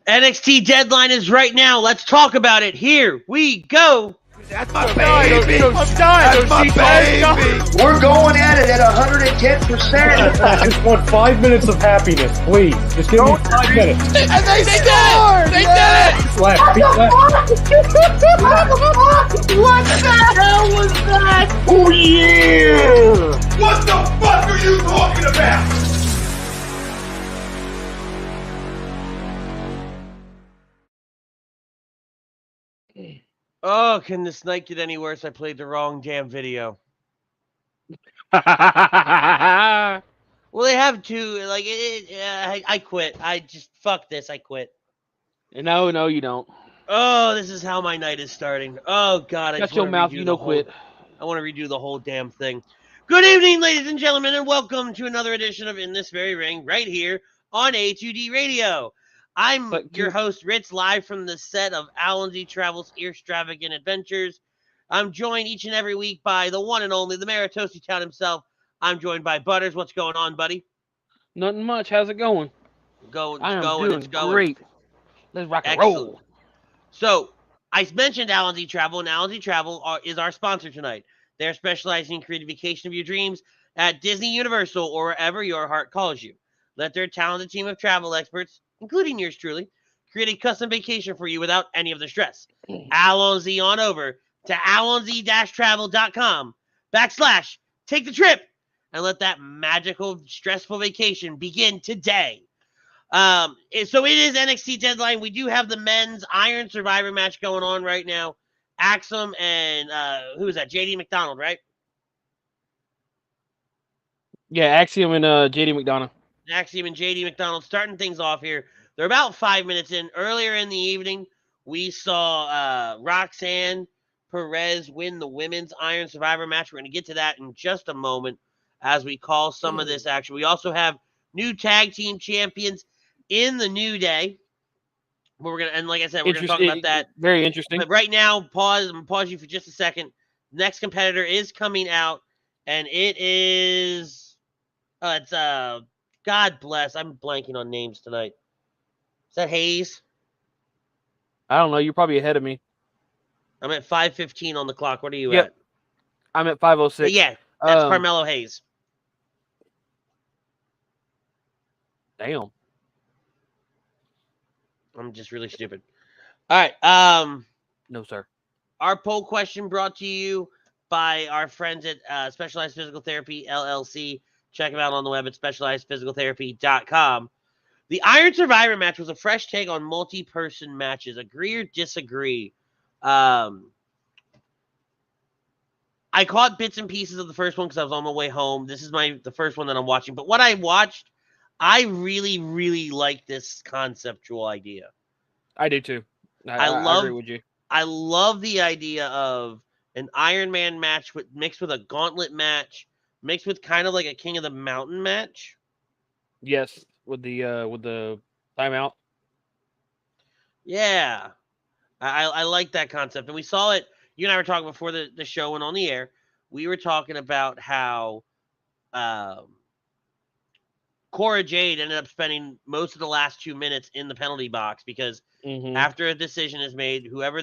NXT Deadline is right now. Let's talk about it. Here we go. That's my baby. That's my baby. We're going at it at 110%. I just want 5 minutes of happiness, please. Just give me 5 minutes. And they scored. They did it. Left, beat left. What the hell was that? Oh, yeah. What the fuck are you talking about? Oh, can this night get any worse? I played the wrong damn video. Well, they have to. Like, I quit. I just, fuck this. I quit. No, you don't. Oh, this is how my night is starting. Oh, God. Shut your mouth, you know quit. I want to redo the whole damn thing. Good evening, ladies and gentlemen, and welcome to another edition of In This Very Ring right here on A2D Radio. I'm your host, Ritz, live from the set of NXT Travel's Extravagant Adventures. I'm joined each and every week by the one and only, the mayor of Toasty Town himself. I'm joined by Butters. What's going on, buddy? Nothing much. How's it going? It's going. Great. Let's rock and Excellent. roll. So, I mentioned NXT Travel, and NXT Travel is our sponsor tonight. They're specializing in creating vacation of your dreams at Disney, Universal, or wherever your heart calls you. Let their talented team of travel experts, including yours truly, create a custom vacation for you without any of the stress. Allons-y on over to allons-travel.com/take the trip and let that magical, stressful vacation begin today. So it is NXT Deadline. We do have the men's Iron Survivor match going on right now. Axum and who is that? JD McDonald, right? Yeah, Axiom and JD McDonough. Axiom and JD McDonald starting things off here. They're about 5 minutes in. Earlier in the evening, we saw Roxanne Perez win the women's Iron Survivor match. We're going to get to that in just a moment as we call some of this action. We also have new tag team champions in the New Day. We're gonna, and like I said, we're going to talk about that. Very interesting. But right now, I'm going to pause you for just a second. Next competitor is coming out, and it is, it's God bless. I'm blanking on names tonight. Is that Hayes? I don't know. You're probably ahead of me. I'm at 5:15 on the clock. What are you Yep. at? I'm at 5:06. Yeah, that's Carmelo Hayes. Damn. I'm just really stupid. All right. No, sir. Our poll question brought to you by our friends at Specialized Physical Therapy, LLC. Check them out on the web at specializedphysicaltherapy.com. The Iron Survivor match was a fresh take on multi-person matches. Agree or disagree? I caught bits and pieces of the first one because I was on my way home. This is the first one that I'm watching. But what I watched, I really, really like this conceptual idea. I do too. I agree with you. I love the idea of an Iron Man match mixed with a gauntlet match, mixed with kind of like a King of the Mountain match. Yes, with the timeout. Yeah. I like that concept. And we saw it. You and I were talking before the show went on the air. We were talking about how Cora Jade ended up spending most of the last 2 minutes in the penalty box because after a decision is made, whoever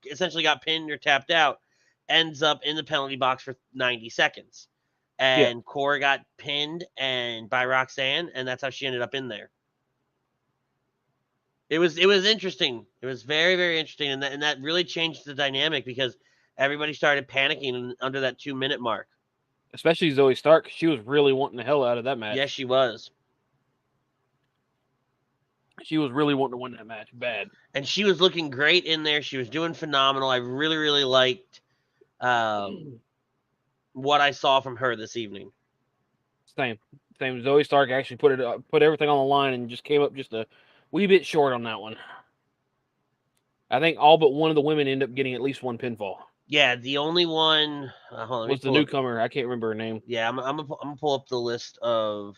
essentially got pinned or tapped out ends up in the penalty box for 90 seconds. And Cora got pinned by Roxanne, and that's how she ended up in there. It was interesting. It was very, very interesting, and that really changed the dynamic because everybody started panicking under that 2 minute mark. Especially Zoe Stark. She was really wanting the hell out of that match. Yes, she was. She was really wanting to win that match bad. And she was looking great in there. She was doing phenomenal. I really, really liked what I saw from her this evening. Same. Zoe Stark actually put everything on the line and just came up just a wee bit short on that one. I think all but one of the women ended up getting at least one pinfall. Yeah, the only one was the newcomer. I can't remember her name. Yeah, I'm gonna pull up the list of.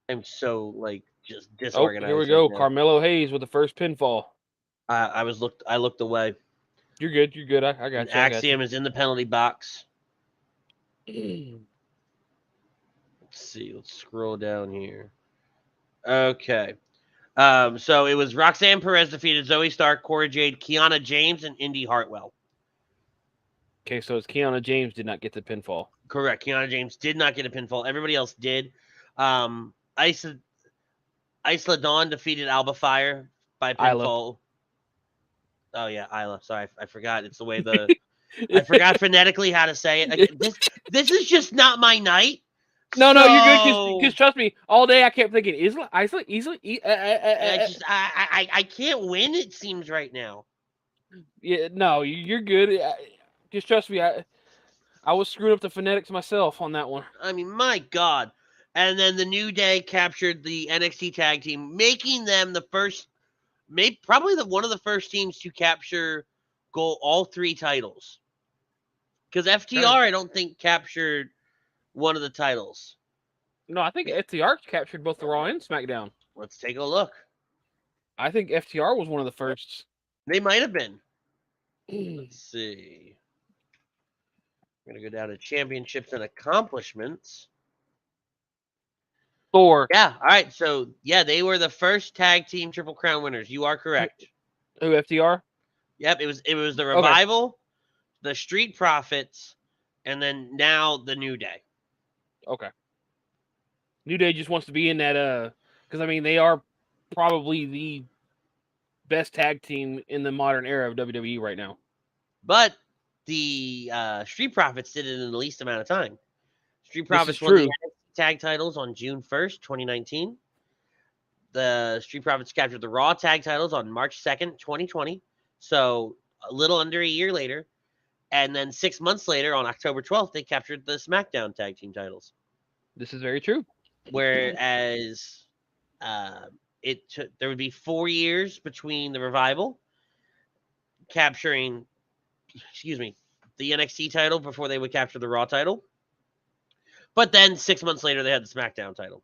I'm so just disorganized. Oh, here we go. Right, Carmelo Hayes with the first pinfall. I looked away. You're good. I got you. Axiom is in the penalty box. Let's see. Let's scroll down here. Okay. So it was Roxanne Perez defeated Zoe Stark, Cora Jade, Kiana James, and Indy Hartwell. Okay, so it's Kiana James did not get the pinfall. Correct. Kiana James did not get a pinfall. Everybody else did. Isla Dawn defeated Alba Fyre by pinfall. Oh yeah, Isla. Sorry, I forgot. It's the way I forgot phonetically how to say it. This is just not my night. No, you're good. Because trust me, all day I kept thinking Isla. I can't win. It seems right now. Yeah, no, you're good. Just trust me. I was screwing up the phonetics myself on that one. I mean, my God. And then the New Day captured the NXT Tag Team, making them the first, probably one of the first teams to capture all 3 titles. Because FTR, I don't think, captured one of the titles. No, I think FTR captured both the Raw and SmackDown. Let's take a look. I think FTR was one of the first. They might have been. Let's see. We're going to go down to championships and accomplishments. Thor. Yeah, all right. So, yeah, they were the first tag team Triple Crown winners. You are correct. Who, FTR? Yep, it was the Revival, the Street Profits, and then now the New Day. Okay. New Day just wants to be in that, because, I mean, they are probably the best tag team in the modern era of WWE right now. But the Street Profits did it in the least amount of time. Street Profits won the NXT tag titles on June 1st, 2019. The Street Profits captured the Raw tag titles on March 2nd, 2020. So a little under a year later. And then 6 months later, on October 12th, they captured the SmackDown tag team titles. This is very true. Whereas there would be 4 years between the Revival capturing, the NXT title before they would capture the Raw title. But then 6 months later, they had the SmackDown title.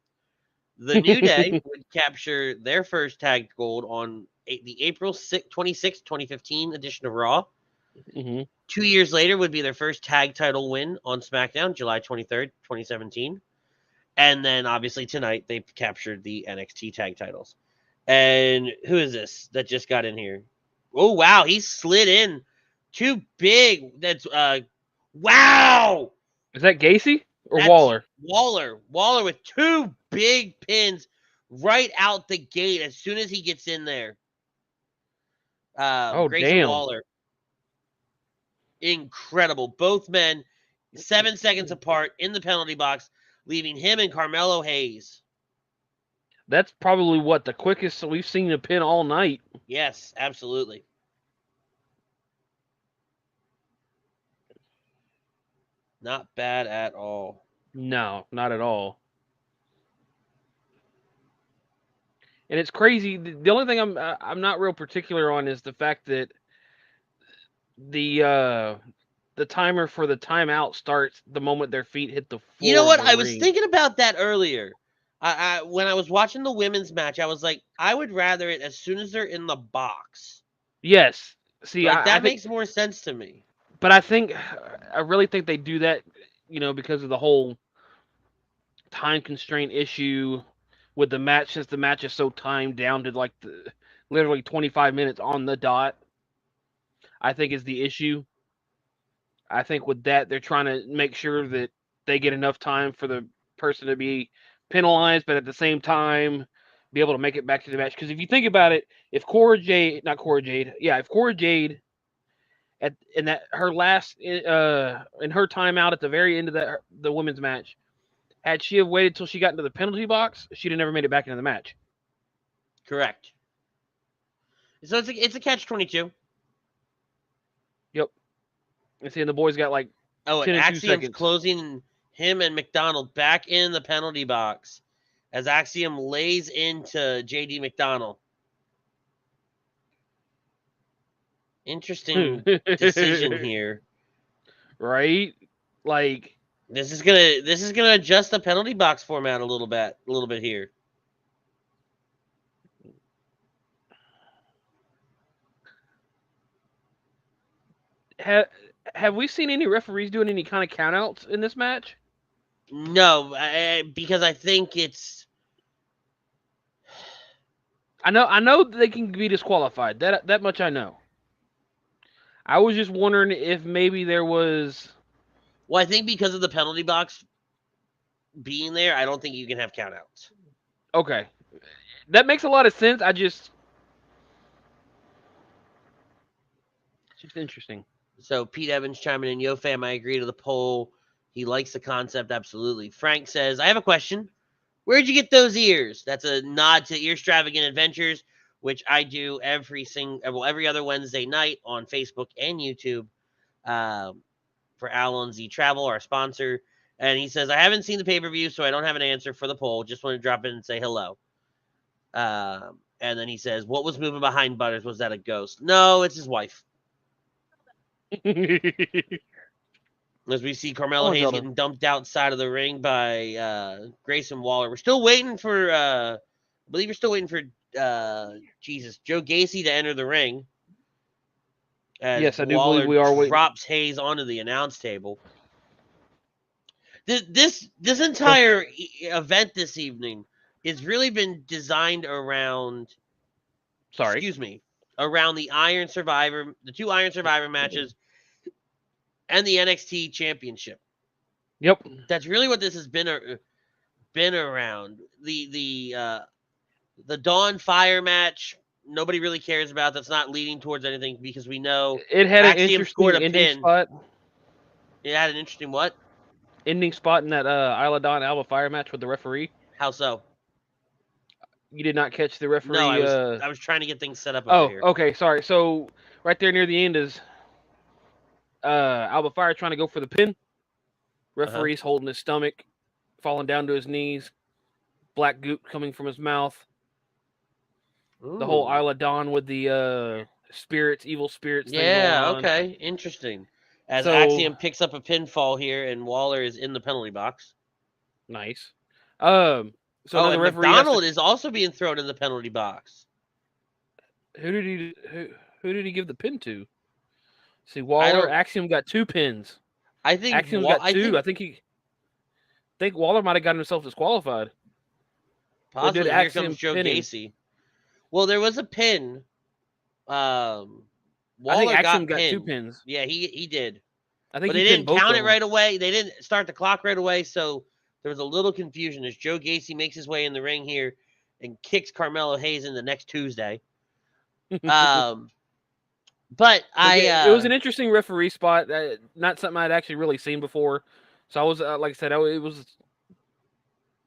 The New Day would capture their first tag gold on the April 26, 2015 edition of Raw. Mm-hmm. 2 years later would be their first tag title win on SmackDown, July 23rd, 2017. And then, obviously, tonight, they captured the NXT tag titles. And who is this that just got in here? Oh, wow. He slid in. Too big. That's, wow. Is that Gacy or Waller? Waller with 2 big pins right out the gate as soon as he gets in there. Grayson damn. Waller. Incredible. Both men 7 seconds apart in the penalty box, leaving him and Carmelo Hayes. That's probably the quickest we've seen a pin all night. Yes, absolutely. Not bad at all. No, not at all. And it's crazy. The only thing I'm not real particular on is the fact that the timer for the timeout starts the moment their feet hit the floor. You know what? I was thinking about that earlier. When I was watching the women's match, I was like, I would rather it as soon as they're in the box. Yes. See, that makes more sense to me. But I really think they do that, because of the whole time constraint issue with the match, since the match is so timed down to literally 25 minutes on the dot. I think is the issue. I think with that, they're trying to make sure that they get enough time for the person to be penalized, but at the same time, be able to make it back to the match. Because if you think about it, if Cora Jade, in her last in her timeout at the very end of the women's match, had she have waited till she got into the penalty box, she'd have never made it back into the match. Correct. So it's a catch-22. Yep. And seeing the boys got and Axiom's closing him and McDonald back in the penalty box as Axiom lays into JD McDonald. Interesting decision here. Right? This is gonna adjust the penalty box format a little bit here. Have we seen any referees doing any kind of countouts in this match? No, because I think it's. I know they can be disqualified. That much I know. I was just wondering if maybe there was. Well, I think because of the penalty box being there, I don't think you can have countouts. Okay, that makes a lot of sense. It's just interesting. So Pete Evans chiming in, yo fam, I agree to the poll. He likes the concept, absolutely. Frank says, I have a question. Where'd you get those ears? That's a nod to Earstravagant Adventures, which I do every other Wednesday night on Facebook and YouTube for Alan Z Travel, our sponsor. And he says, I haven't seen the pay-per-view, so I don't have an answer for the poll. Just want to drop in and say hello. And then he says, what was moving behind Butters? Was that a ghost? No, it's his wife. As we see Carmelo Hayes getting dumped outside of the ring by Grayson Waller. We're still waiting for, I believe we're still waiting for, Joe Gacy to enter the ring. Yes, I do Waller believe we are waiting. Drops Hayes onto the announce table. This entire event this evening has really been designed around. Around the Iron Survivor, the 2 Iron Survivor matches, and the NXT Championship. Yep, that's really what this has been around. The Dawn Fire match, nobody really cares about. That's not leading towards anything because we know it had an Axiom interesting scored a ending pin. spot. It had an interesting what? Ending spot in that Isla Dawn Alba Fyre match with the referee. How so? You did not catch the referee? No, I was trying to get things set up over here. Oh, okay, sorry. So right there near the end is Alba Fyre trying to go for the pin. Referee's holding his stomach, falling down to his knees. Black goop coming from his mouth. Ooh. The whole Isla Dawn with the evil spirits. Yeah, thing going okay, on. Interesting. As Axiom picks up a pinfall here, and Waller is in the penalty box. Nice. So and McDonald is also being thrown in the penalty box. Who did he give the pin to? See, Waller, Axiom got 2 pins. I think Axiom got 2. I think Waller might have gotten himself disqualified. Possibly. Here comes Joe Gacy. Well, there was a pin. Waller I think Axiom got pinned. 2 pins. Yeah, he did. I think but they didn't count it right away. They didn't start the clock right away, so there was a little confusion as Joe Gacy makes his way in the ring here and kicks Carmelo Hayes in the next Tuesday. But it was an interesting referee spot. Not something I'd actually really seen before. So I was, like I said, it was a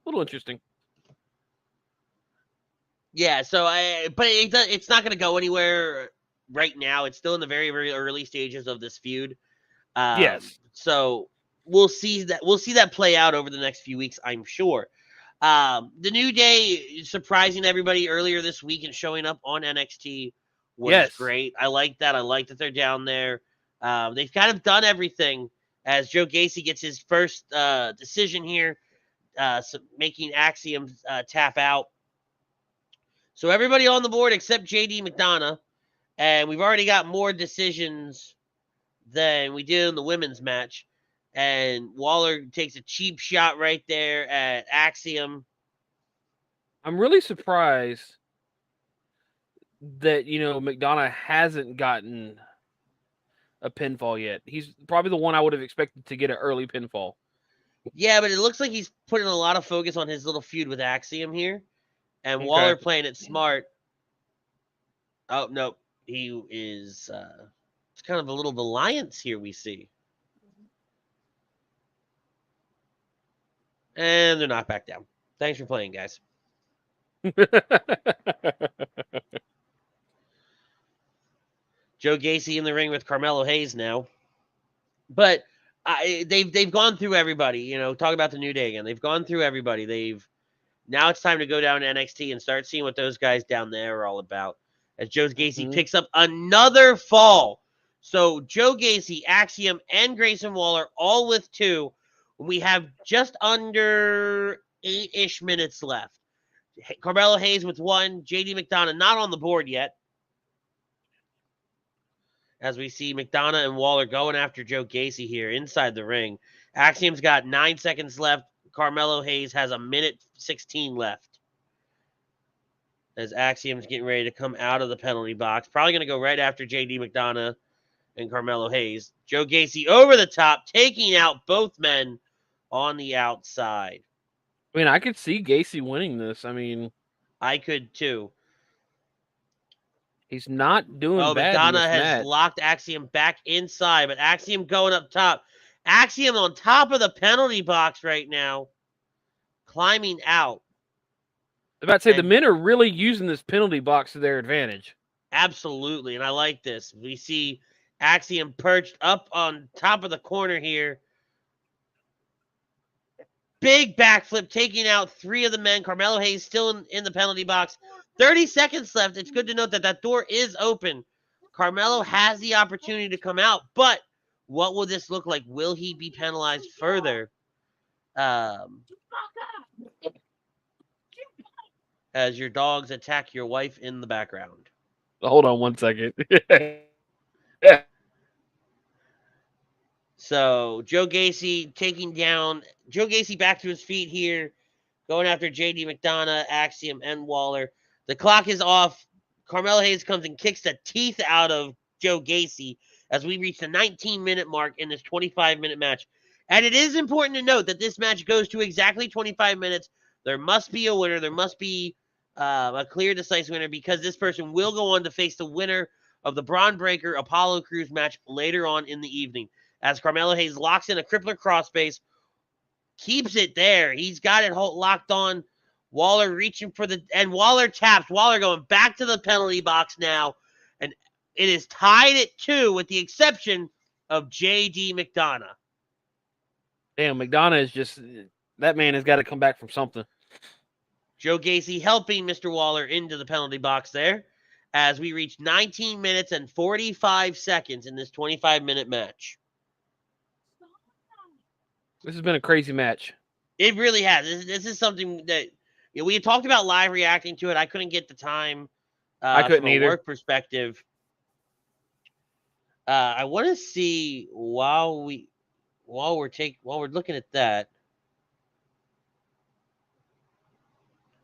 little interesting. Yeah. So but it's not going to go anywhere right now. It's still in the very, very early stages of this feud. Yes. So we'll see that play out over the next few weeks, I'm sure. The New Day surprising everybody earlier this week and showing up on NXT was great. I like that. I like that they're down there. They've kind of done everything as Joe Gacy gets his first decision here, making Axiom tap out. So everybody on the board except JD McDonough, and we've already got more decisions than we did in the women's match. And Waller takes a cheap shot right there at Axiom. I'm really surprised that, McDonough hasn't gotten a pinfall yet. He's probably the one I would have expected to get an early pinfall. Yeah, but it looks like he's putting a lot of focus on his little feud with Axiom here. And Waller playing it smart. Oh, no. He is... it's kind of a little alliance here we see. And they're not back down. Thanks for playing, guys. Joe Gacy in the ring with Carmelo Hayes now. But they've gone through everybody. Talk about the New Day again. They've gone through everybody. Now it's time to go down to NXT and start seeing what those guys down there are all about. As Joe Gacy picks up another fall. So Joe Gacy, Axiom, and Grayson Waller all with 2. We have just under 8-ish minutes left. Carmelo Hayes with 1. JD McDonough not on the board yet. As we see McDonough and Waller going after Joe Gacy here inside the ring. Axiom's got 9 seconds left. Carmelo Hayes has 1:16 left. as Axiom's getting ready to come out of the penalty box. Probably going to go right after J.D. McDonough and Carmelo Hayes. Joe Gacy over the top, taking out both men on the outside. I mean, I could see Gacy winning this. I mean, I could too. he's not doing bad in McDonough this has match. locked Axiom back inside, but Axiom going up top. Axiom on top of the penalty box right now, climbing out. I'm about to say the men are really using this penalty box to their advantage. Absolutely, and I like this. We see Axiom perched up on top of the corner here. Big backflip, taking out 3 of the men. Carmelo Hayes still in the penalty box. 30 seconds left. It's good to note that that door is open. Carmelo has the opportunity to come out, but what will this look like? Will he be penalized further? As your dogs attack your wife in the background. Hold on one second. So Joe Gacy taking down Joe Gacy back to his feet here, going after J.D. McDonough, Axiom, and Waller. The clock is off. Carmelo Hayes comes and kicks the teeth out of Joe Gacy as we reach the 19-minute mark in this 25-minute match. And it is important to note that this match goes to exactly 25 minutes. There must be a winner. There must be a clear, decisive winner, because this person will go on to face the winner of the Bronn Breaker Apollo Crews match later on in the evening. As Carmelo Hayes locks in a crippler crossface, keeps it there. He's got it locked on. Waller reaching for and Waller taps. Waller going back to the penalty box now. And it is tied at 2 with the exception of J.D. McDonough. Damn, McDonough is just, that man has got to come back from something. Joe Gacy helping Mr. Waller into the penalty box there as we reach 19 minutes and 45 seconds in this 25-minute match. This has been a crazy match. It really has. This is something that we had talked about live reacting to it. I couldn't get the time I couldn't from a either. work perspective. I want to see while we're looking at that.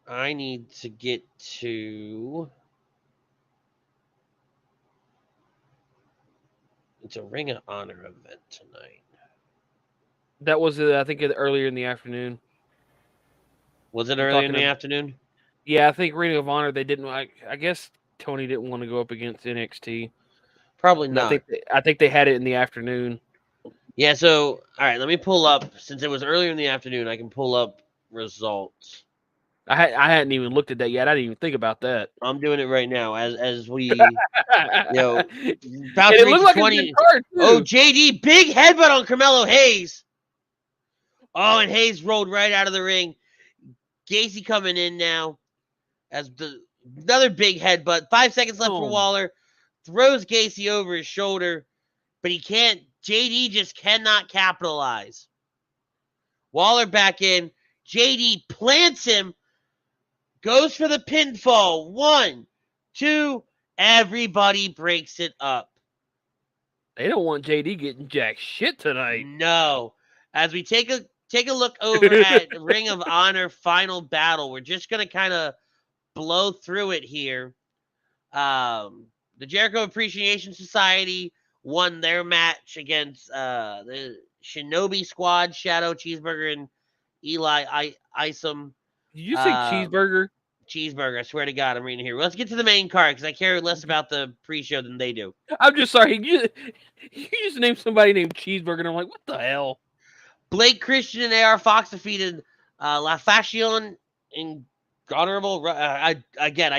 I need to get to. It's a Ring of Honor event tonight. That was, I think, earlier in the afternoon. Was it earlier in the afternoon? Yeah, I think Ring of Honor, they didn't. I guess Tony didn't want to go up against NXT. Probably not. I think they had it in the afternoon. Yeah, so, all right, let me pull up. Since it was earlier in the afternoon, I can pull up results. I hadn't even looked at that yet. I didn't even think about that. I'm doing it right now as we, about And to it reach looked like 20. a good card, too. Oh, JD, big headbutt on Carmelo Hayes. Oh, and Hayes rolled right out of the ring. Gacy coming in now as another big headbutt. 5 seconds left for Waller. Throws Gacy over his shoulder, but he can't. JD just cannot capitalize. Waller back in. JD plants him. Goes for the pinfall. 1, 2. Everybody breaks it up. They don't want JD getting jack shit tonight. No. As we take a look over at Ring of Honor Final Battle, we're just going to kind of blow through it here. The Jericho Appreciation Society won their match against the Shinobi Squad, Shadow, Cheeseburger, and Eli Isom. Did you say Cheeseburger? Cheeseburger, I swear to God, I'm reading here. Let's get to the main card because I care less about the pre-show than they do. I'm just sorry. You just named somebody named Cheeseburger, and I'm like, what the hell? Blake Christian and AR Fox defeated La Fashion in honorable. I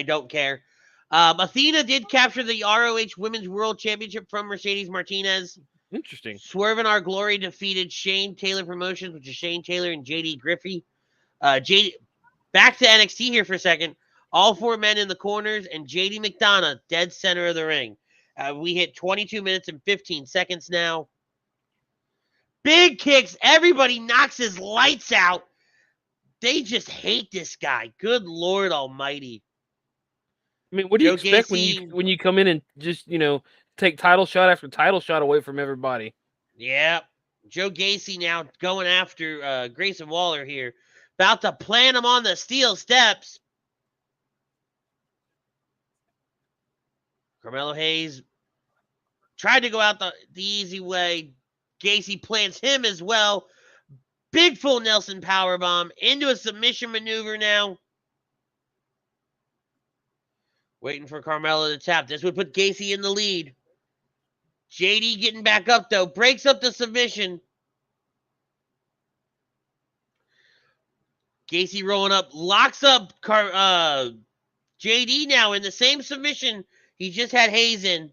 don't care. Athena did capture the ROH Women's World Championship from Mercedes Martinez. Interesting. Swerve and Our Glory defeated Shane Taylor Promotions, which is Shane Taylor and JD Griffey. Back to NXT here for a second. All 4 men in the corners and JD McDonough dead center of the ring. We hit 22 minutes and 15 seconds now. Big kicks. Everybody knocks his lights out. They just hate this guy. Good Lord Almighty. I mean, what do you Joe expect Gacy, when you come in and just, take title shot after title shot away from everybody? Yeah. Joe Gacy now going after Grayson Waller here. About to plant him on the steel steps. Carmelo Hayes tried to go out the easy way. Gacy plants him as well. Big full Nelson powerbomb into a submission maneuver now. Waiting for Carmelo to tap. This would put Gacy in the lead. JD getting back up, though. Breaks up the submission. Gacy rolling up. Locks up JD now in the same submission he just had Hayes in.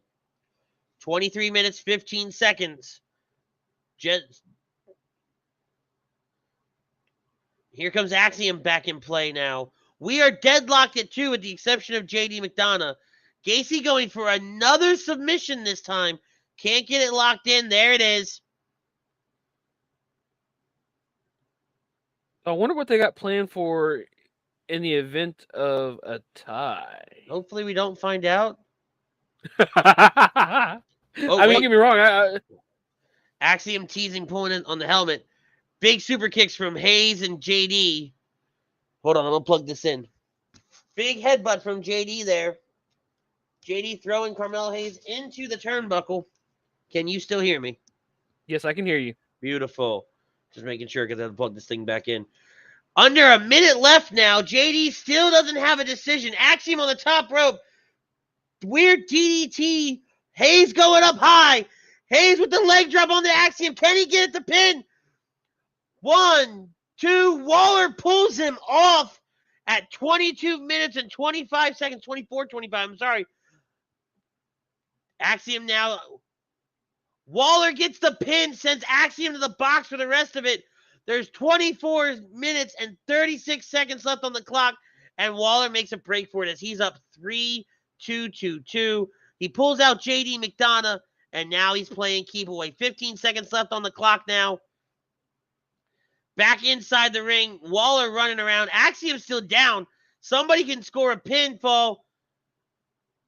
23 minutes, 15 seconds. Here comes Axiom back in play now. We are deadlocked at 2 with the exception of JD McDonough. Gacy going for another submission this time. Can't get it locked in. There it is. I wonder what they got planned for in the event of a tie. Hopefully we don't find out. I mean, don't get me wrong. Axiom teasing, pulling in on the helmet. Big super kicks from Hayes and JD. Hold on, I'm going to plug this in. Big headbutt from JD there. JD throwing Carmelo Hayes into the turnbuckle. Can you still hear me? Yes, I can hear you. Beautiful. Just making sure because I have to plug this thing back in. Under a minute left now. JD still doesn't have a decision. Axiom on the top rope. Weird DDT. Hayes going up high. Hayes with the leg drop on the Axiom. Can he get it to pin? 1, 2. Waller pulls him off at 22 minutes and 25 seconds. 24, 25. I'm sorry. Axiom now. Waller gets the pin, sends Axiom to the box for the rest of it. There's 24 minutes and 36 seconds left on the clock, and Waller makes a break for it as he's up 3-2-2-2. He pulls out JD McDonough, and now he's playing keep away. 15 seconds left on the clock now. Back inside the ring, Waller running around. Axiom's still down. Somebody can score a pinfall.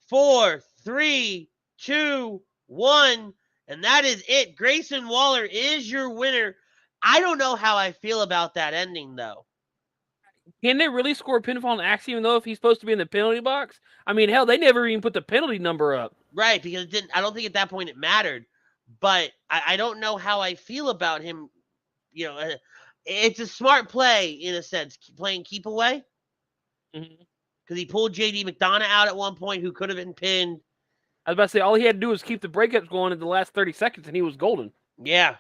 4, 3, 2, 1. And that is it. Grayson Waller is your winner. I don't know how I feel about that ending, though. Can they really score a pinfall on Axiom, though, if he's supposed to be in the penalty box? I mean, hell, they never even put the penalty number up. Right, because it didn't. I don't think at that point it mattered. But I don't know how I feel about him. You know, it's a smart play, in a sense, playing keep away. Because he pulled JD McDonough out at one point, who could have been pinned. I was about to say, all he had to do was keep the breakups going in the last 30 seconds, and he was golden. Yeah.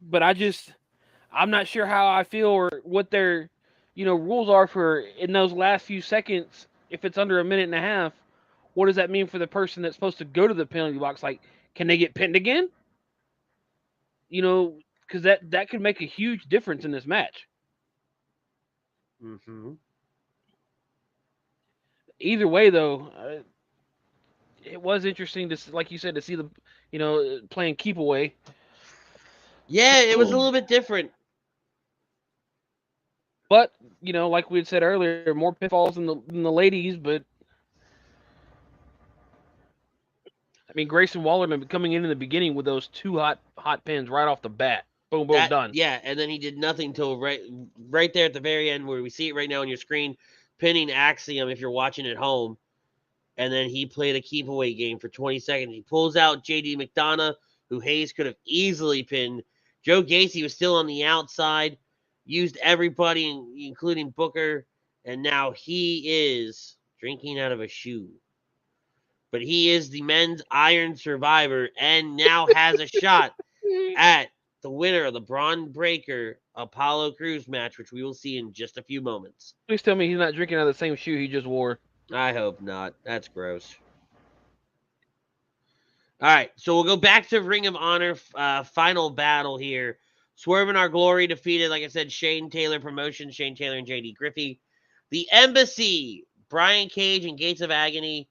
But I'm not sure how I feel or what their, rules are for in those last few seconds. If it's under a minute and a half, what does that mean for the person that's supposed to go to the penalty box? Like, can they get pinned again? Because that could make a huge difference in this match. Mm-hmm. Either way, though, it was interesting to, like you said, to see the, playing keep away. Yeah, it was a little bit different. But, like we had said earlier, more pitfalls than the ladies, but I mean, Grayson Waller coming in the beginning with those 2 hot pins right off the bat. Boom, boom, done. Yeah, and then he did nothing till right there at the very end where we see it right now on your screen, pinning Axiom if you're watching at home. And then he played a keep away game for 20 seconds. He pulls out JD McDonough, who Hayes could have easily pinned. Joe Gacy was still on the outside, used everybody, including Booker, and now he is drinking out of a shoe. But he is the men's Iron Survivor and now has a shot at the winner of the Bronn Breaker Apollo Crews match, which we will see in just a few moments. Please tell me he's not drinking out of the same shoe he just wore. I hope not. That's gross. All right, so we'll go back to Ring of Honor final battle here. Swerve in Our Glory defeated, like I said, Shane Taylor Promotions, Shane Taylor and JD Griffey. The Embassy, Brian Cage and Gates of Agony,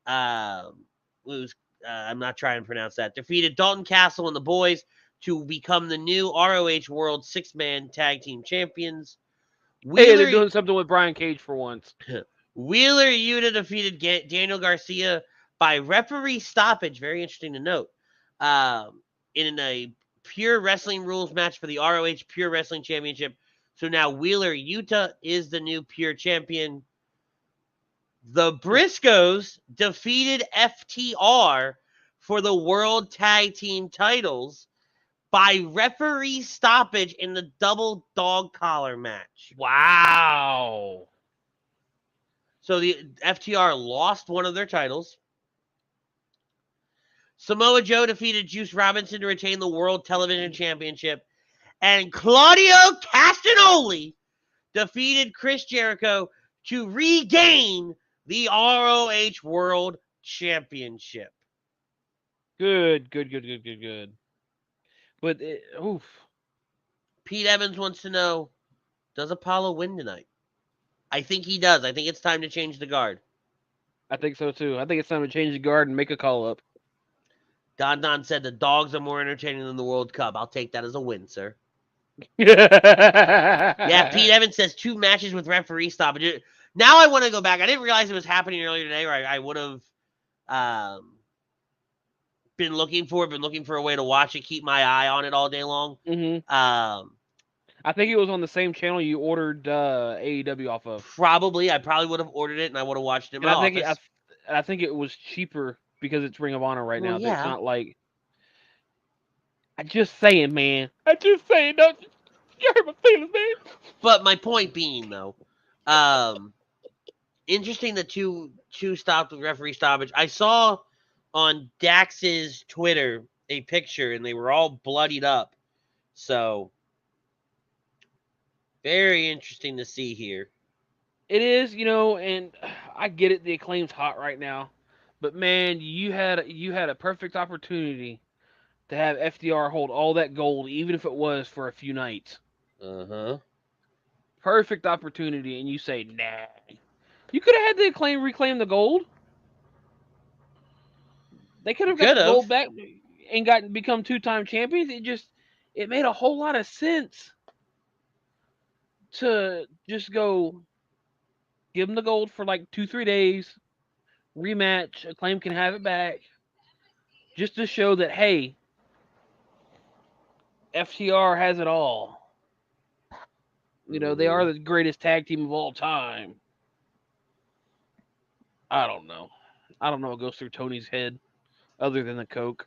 I'm not trying to pronounce that, defeated Dalton Castle and the boys to become the new ROH World 6-man Tag Team Champions. Hey, they're doing something with Brian Cage for once. Wheeler Yuta defeated Daniel Garcia by referee stoppage. Very interesting to note. In a pure wrestling rules match for the ROH Pure Wrestling Championship. So now Wheeler Yuta is the new pure champion. The Briscoes defeated FTR for the World Tag Team titles by referee stoppage in the double dog collar match. Wow. So the FTR lost one of their titles. Samoa Joe defeated Juice Robinson to retain the World Television Championship. And Claudio Castagnoli defeated Chris Jericho to regain the ROH World Championship. Good. But, oof. Pete Evans wants to know, does Apollo win tonight? I think he does. I think it's time to change the guard. I think so, too. I think it's time to change the guard and make a call-up. Don said the dogs are more entertaining than the World Cup. I'll take that as a win, sir. Yeah, Pete Evans says 2 matches with referee stoppage. Now I want to go back. I didn't realize it was happening earlier today, or I would have been looking for a way to watch it, keep my eye on it all day long. I think it was on the same channel you ordered AEW off of. Probably. I probably would have ordered it, and I would have watched it in my office. I think it was cheaper because it's Ring of Honor right now. Yeah. It's not like... I'm just saying, man. I'm just saying. Don't you hurt my feelings, man. But my point being, though, interesting that two stopped with referee stoppage. I saw on Dax's Twitter a picture, and they were all bloodied up. So, very interesting to see here. It is, and I get it. The Acclaim's hot right now, but man, you had a perfect opportunity to have FDR hold all that gold, even if it was for a few nights. Perfect opportunity, and you say, nah. You could have had the Acclaim reclaim the gold. They could have got the gold back and become 2-time champions. It made a whole lot of sense to just go give them the gold for like 2-3 days, rematch, Acclaim can have it back, just to show that, hey, FTR has it all. They are the greatest tag team of all time. I don't know. I don't know what goes through Tony's head other than the Coke.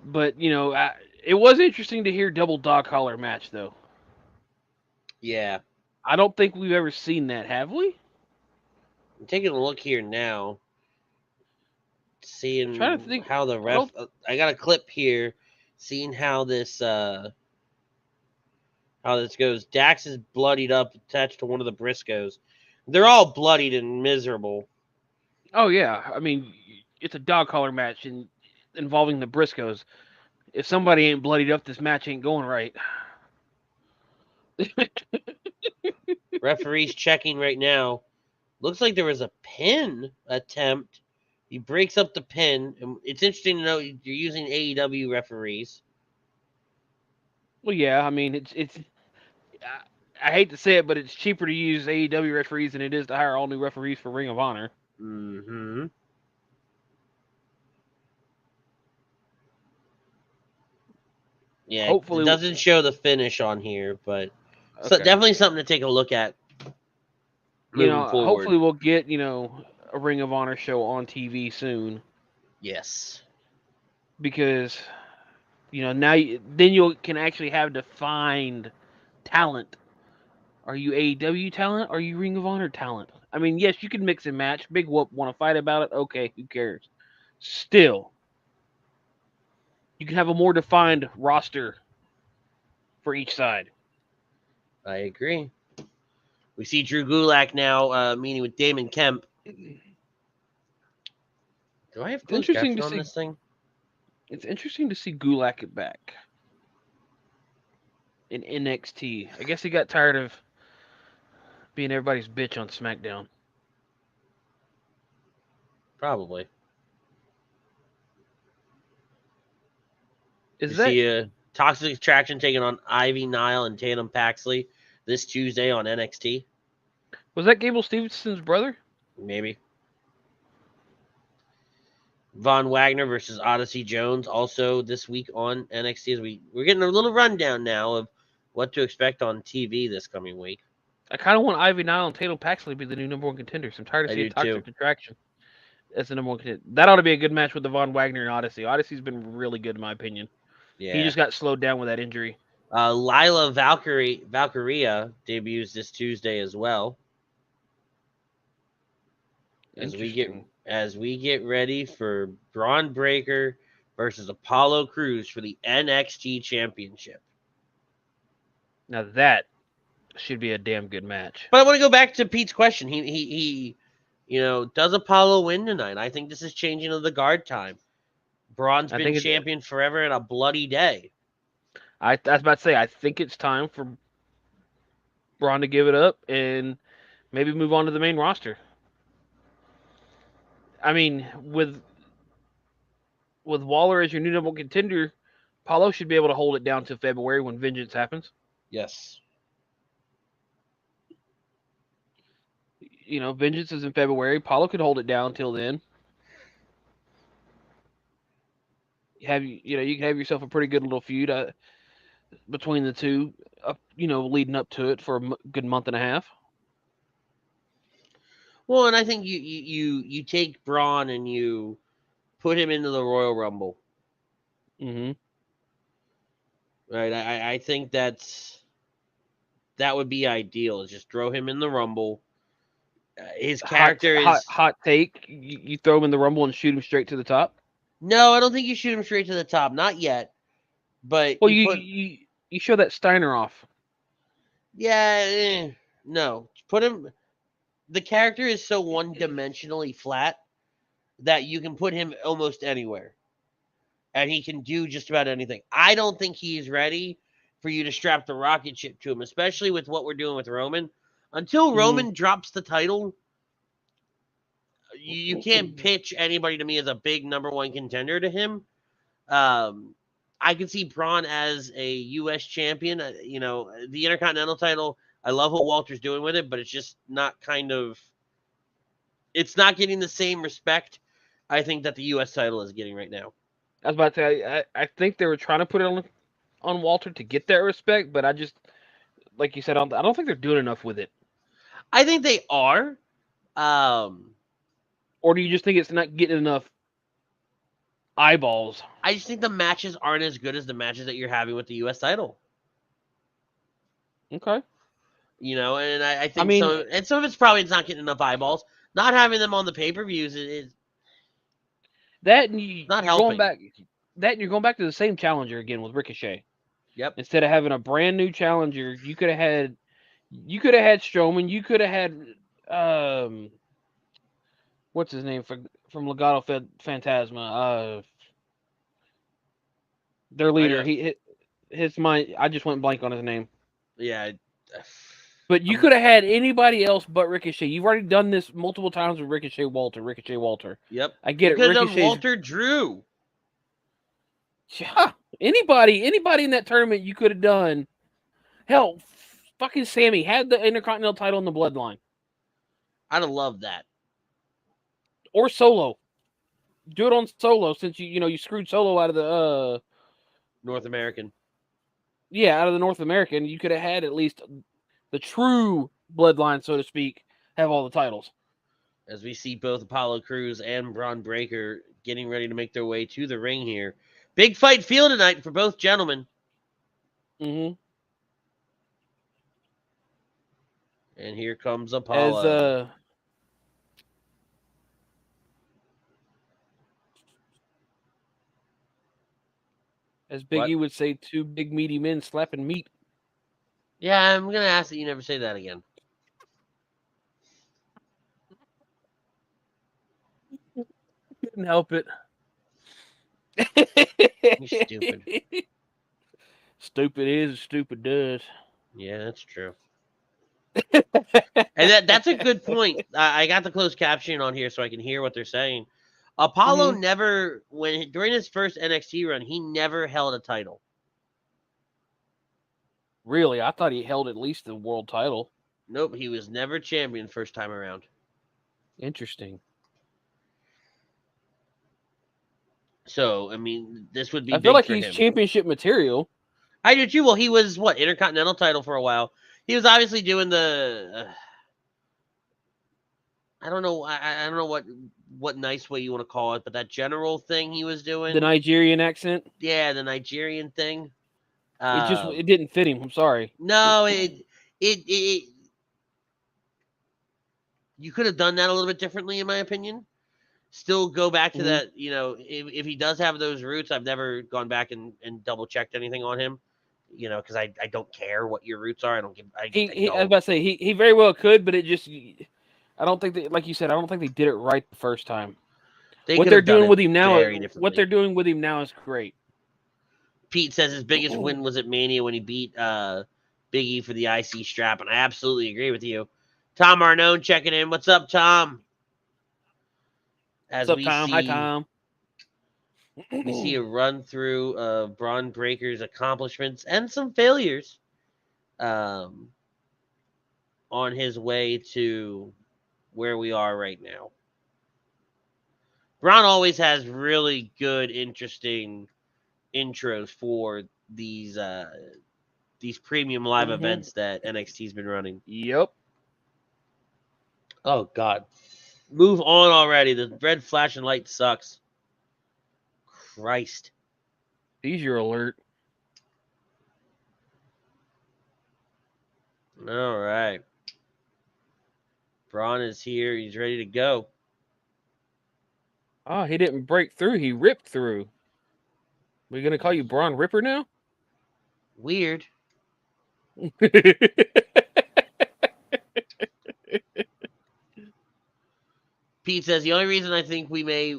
But, it was interesting to hear double dog collar match, though. Yeah. I don't think we've ever seen that, have we? I'm taking a look here now. Seeing how the ref... I got a clip here. Seeing how this goes. Dax is bloodied up, attached to one of the Briscoes. They're all bloodied and miserable. Oh, yeah. I mean, it's a dog collar match involving the Briscoes. If somebody ain't bloodied up, this match ain't going right. Referee's checking right now. Looks like there was a pin attempt. He breaks up the pin. And it's interesting to know you're using AEW referees. Well, yeah. I mean, it's. I hate to say it, but it's cheaper to use AEW referees than it is to hire all new referees for Ring of Honor. Mm-hmm. Yeah, hopefully it doesn't show the finish on here, but so definitely something to take a look at. Moving forward. Hopefully we'll get, a Ring of Honor show on TV soon. Yes. Because, now then you can actually have defined talent. Are you AEW talent? Or are you Ring of Honor talent? I mean, yes, you can mix and match. Big Whoop want to fight about it? Okay, who cares? Still, you can have a more defined roster for each side. I agree. We see Drew Gulak now meeting with Damon Kemp. Do I have closed caption on this thing? It's interesting to see Gulak back in NXT. I guess he got tired of being everybody's bitch on SmackDown. Probably. See Toxic Attraction taking on Ivy Nile and Tatum Paxley this Tuesday on NXT. Was that Gable Stevenson's brother? Maybe. Von Wagner versus Odyssey Jones also this week on NXT. We're getting a little rundown now of what to expect on TV this coming week. I kind of want Ivy Nile and Tatum Paxley to be the new number 1 contenders. I'm tired of I seeing do Toxic too. Attraction as the number 1 contender. That ought to be a good match with Von Wagner and Odyssey. Odyssey's been really good in my opinion. Yeah. He just got slowed down with that injury. Lila Valkyria debuts this Tuesday as well. As we get ready for Bronn Breaker versus Apollo Crews for the NXT Championship. Now that should be a damn good match. But I want to go back to Pete's question. He does Apollo win tonight? I think this is changing of the guard time. Bronn's been champion forever in a bloody day. I was about to say, I think it's time for Bronn to give it up and maybe move on to the main roster. I mean, with Waller as your new number 1 contender, Apollo should be able to hold it down to February when Vengeance happens. Yes. Vengeance is in February. Apollo could hold it down till then. You can have yourself a pretty good little feud between the two, leading up to it for a good month and a half. Well, and I think you take Bronn and you put him into the Royal Rumble. Mm-hmm. Right. I think that would be ideal. Is just throw him in the Rumble. His character is hot take. You throw him in the Rumble and shoot him straight to the top. No, I don't think you shoot him straight to the top. Not yet. But you show that Steiner off. Yeah, no. Put him. The character is so one-dimensionally flat that you can put him almost anywhere, and he can do just about anything. I don't think he's ready for you to strap the rocket ship to him, especially with what we're doing with Roman. Until Roman drops the title, you can't pitch anybody to me as a big number 1 contender to him. I could see Bronn as a U.S. champion. The Intercontinental title, I love what Walter's doing with it, but it's just not it's not getting the same respect I think that the U.S. title is getting right now. I was about to say, I think they were trying to put it on Walter to get that respect, but I just, like you said, I don't think they're doing enough with it. I think they are. Or do you just think it's not getting enough eyeballs? I just think the matches aren't as good as the matches that you're having with the U.S. title. Okay. And I think so. And some of it's probably not getting enough eyeballs. Not having them on the pay-per-views is not helping. You're going back to the same challenger again with Ricochet. Yep. Instead of having a brand new challenger, you could have had Strowman. You could have had what's his name from Legado Fantasma? Their leader. I just went blank on his name. Yeah. But you could have had anybody else but Ricochet. You've already done this multiple times with Ricochet Walter. Yep. I get it. Because of Walter Drew. Yeah. Anybody in that tournament you could have done. Hell, fucking Sammy had the Intercontinental title in the Bloodline. I'd have loved that. Or Solo. Do it on Solo since you screwed Solo out of the North American. Yeah, out of the North American. You could have had at least the true Bloodline, so to speak, have all the titles. As we see both Apollo Crews and Bronn Breaker getting ready to make their way to the ring here. Big fight field tonight for both gentlemen. Mm-hmm. And here comes Apollo. As Big E would say, 2 big meaty men slapping meat. Yeah, I'm going to ask that you never say that again. Couldn't help it. You're stupid. Stupid is, stupid does. Yeah, that's true. And that's a good point. I got the closed caption on here so I can hear what they're saying. Apollo never, during his first NXT run, he never held a title. Really? I thought he held at least the world title. Nope, he was never champion first time around. Interesting. So, I mean, this would be I feel big like for he's him. championship material. I do too. Well, he was what, Intercontinental title for a while. He was obviously doing the. I don't know. I don't know what nice way you want to call it, but that general thing he was doing. The Nigerian accent. Yeah, the Nigerian thing. It didn't fit him. I'm sorry. No, it you could have done that a little bit differently, in my opinion. Still go back to that, if he does have those roots, I've never gone back and double checked anything on him, because I don't care what your roots are. I don't give. I was about to say he very well could, but it just, I don't think that, like you said, I don't think they did it right the first time. What they're doing with him now is great. Pete says his biggest win was at Mania when he beat Big E for the IC strap, and I absolutely agree with you. Tom Arnone checking in. What's up, Tom? What's up, Tom? Hi, Tom. We see a run through of Bronn Breaker's accomplishments and some failures on his way to where we are right now. Bronn always has really good, interesting intros for these premium live events that NXT's been running. Yep. Oh, God. Move on already. The red flashing light sucks. Christ. He's your alert. All right. Bronn is here. He's ready to go. Oh, he didn't break through. He ripped through. We're going to call you Bronn Ripper now? Weird. Pete says the only reason I think we may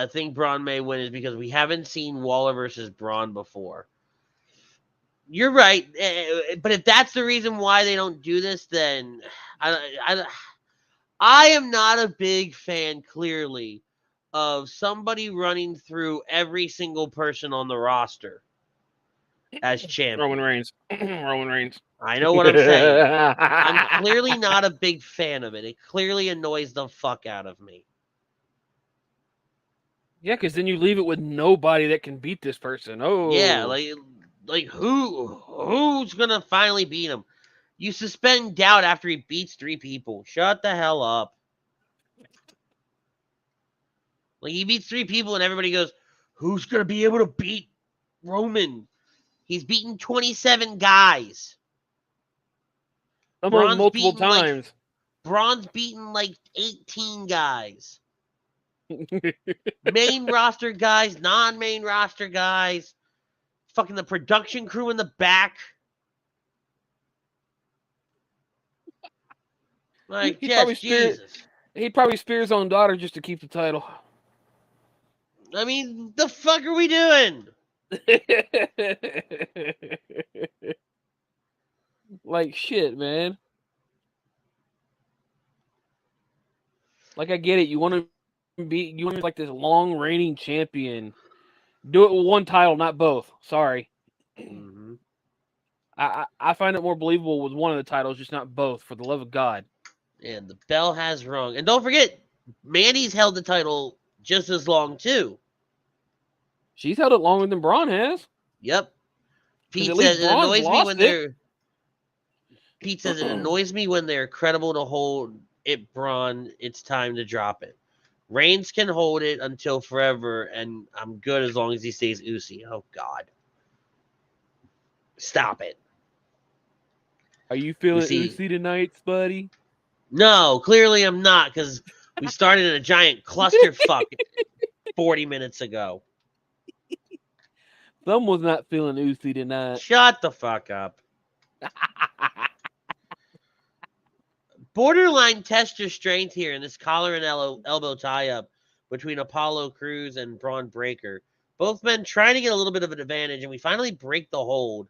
think Bronn may win is because we haven't seen Waller versus Bronn before. You're right, but if that's the reason why they don't do this, then I am not a big fan, clearly, of somebody running through every single person on the roster as champion. Roman Reigns. I know what I'm saying. I'm clearly not a big fan of it. It clearly annoys the fuck out of me. Yeah, because then you leave it with nobody that can beat this person. Oh. Yeah, like who's gonna finally beat him? You suspend doubt after he beats 3 people. Shut the hell up. Like, he beats 3 people and everybody goes, who's gonna be able to beat Roman? He's beaten 27 guys. Some of them multiple times. Bronn's beaten like 18 guys. Main roster guys, non-main roster guys. Fucking the production crew in the back. Like, Jesus. He'd probably spear his own daughter just to keep the title. I mean, the fuck are we doing? Like, shit, man. Like, I get it. You want to be like this long reigning champion. Do it with one title, not both. Sorry. Mm-hmm. I find it more believable with one of the titles, just not both, for the love of God. And the bell has rung. And don't forget, Mandy's held the title just as long, too. She's held it longer than Bronn has. Yep. Pete says it annoys me when they're... Pete says it annoys me when they're credible to hold it, Bronn. It's time to drop it. Reigns can hold it until forever, and I'm good as long as he stays Usi. Oh, God. Stop it. Are you feeling Usi tonight, buddy? No, clearly I'm not, because we started in a giant clusterfuck 40 minutes ago. Someone's not feeling Usi tonight. Shut the fuck up. Borderline test your strength here in this collar and elbow tie-up between Apollo Crews and Bronn Breaker. Both men trying to get a little bit of an advantage, and we finally break the hold.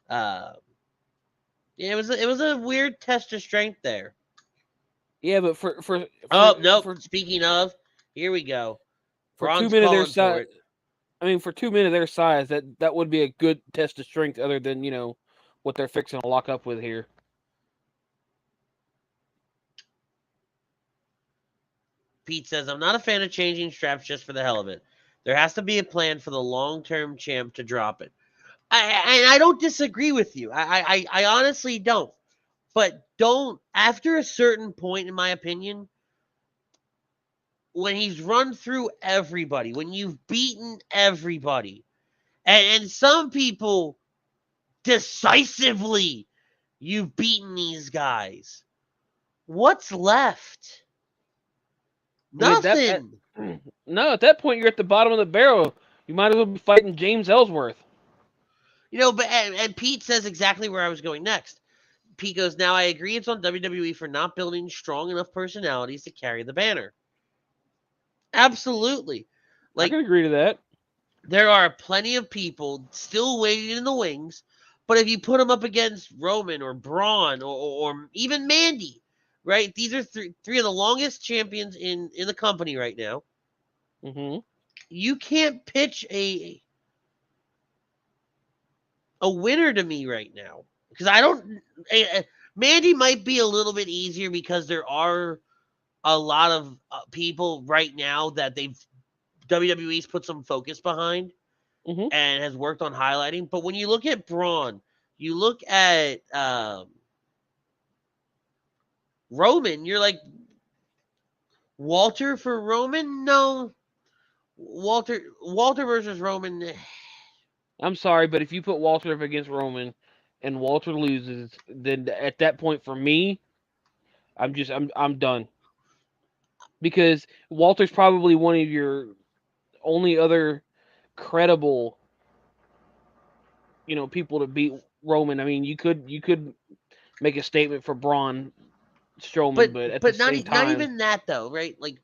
Yeah, it was a weird test of strength there. Yeah, but for speaking of, here we go. For Bronn's 2 men of their size, for 2 men of their size, that would be a good test of strength, other than what they're fixing to lock up with here. Pete says, I'm not a fan of changing straps just for the hell of it. There has to be a plan for the long-term champ to drop it. I don't disagree with you. I honestly don't. But don't, after a certain point, in my opinion, when he's run through everybody, when you've beaten everybody, and some people decisively, you've beaten these guys. What's left? Nothing. No, at that point you're at the bottom of the barrel. You might as well be fighting James Ellsworth. But and Pete says exactly where I was going next. Pete goes, now I agree it's on WWE for not building strong enough personalities to carry the banner. Absolutely. I can agree to that. There are plenty of people still waiting in the wings, but if you put them up against Roman or Braun or even Mandy, right? These are three of the longest champions in the company right now. Mm-hmm. You can't pitch a winner to me right now because I don't. Mandy might be a little bit easier because there are a lot of people right now that WWE's put some focus behind and has worked on highlighting. But when you look at Braun, you look at Roman, you're like, Walter for Roman? No. Walter versus Roman. I'm sorry, but if you put Walter up against Roman and Walter loses, then at that point for me, I'm done. Because Walter's probably one of your only other credible, people to beat Roman. I mean, you could make a statement for Braun Strowman, but at the same time, not even that though, right? Like,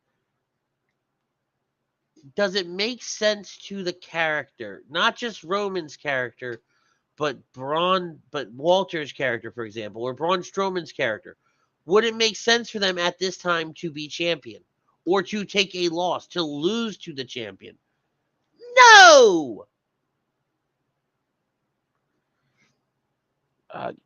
does it make sense to the character, not just Roman's character, but Walter's character, for example, or Braun Strowman's character? Would it make sense for them at this time to be champion or to take a loss, to lose to the champion? No. And